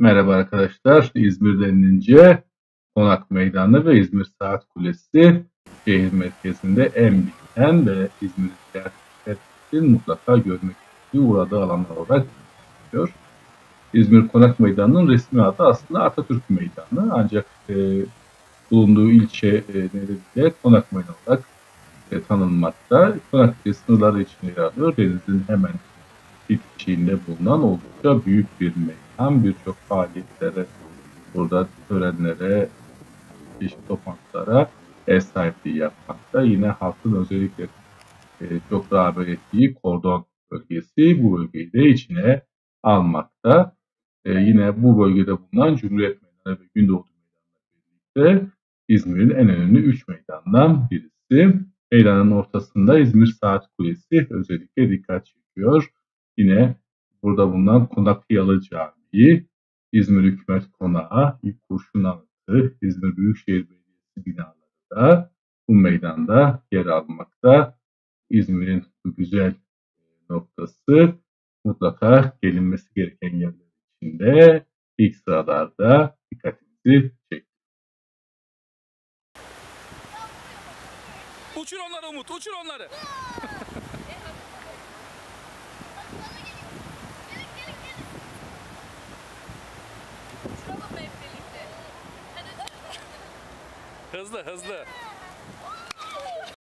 Merhaba arkadaşlar. İzmir denilince Konak Meydanı ve İzmir Saat Kulesi şehir merkezinde en bilinen ve İzmirliler için mutlaka görmek istediği uğradığı alanlar olarak görülüyor. İzmir Konak Meydanı'nın resmi adı aslında Atatürk Meydanı ancak bulunduğu ilçe nedeniyle Konak Meydanı olarak tanınmakta. Konak sınırları içinde yer alıyor. Denizin hemen bitişiğinde bulunan oldukça büyük bir meydan. Birçok faaliyetlere, burada törenlere, çeşitli toplantılara ev sahipliği yapmakta. Yine halkın özellikle çok rağbet ettiği Kordon bölgesi bu bölgeyi de içine almakta. Yine bu bölgede bulunan Cumhuriyet Meydanı ve Gündoğdu Meydanı birlikte İzmir'in en önemli 3 meydandan birisi. Meydanın ortasında İzmir Saat Kulesi özellikle dikkat çekiyor. Yine burada bulunan Konakyalı Camii, İzmir Hükümet Konağı, İlk Kurşun Anıtı, İzmir Büyükşehir Belediyesi binaları da bu meydanda yer almakta. İzmir'in bu güzel noktası mutlaka gelinmesi gereken yerler içinde ilk sıralarda dikkatimizi çekiyor. Uçur onları Umut, uçur onları. Hızlı hızlı.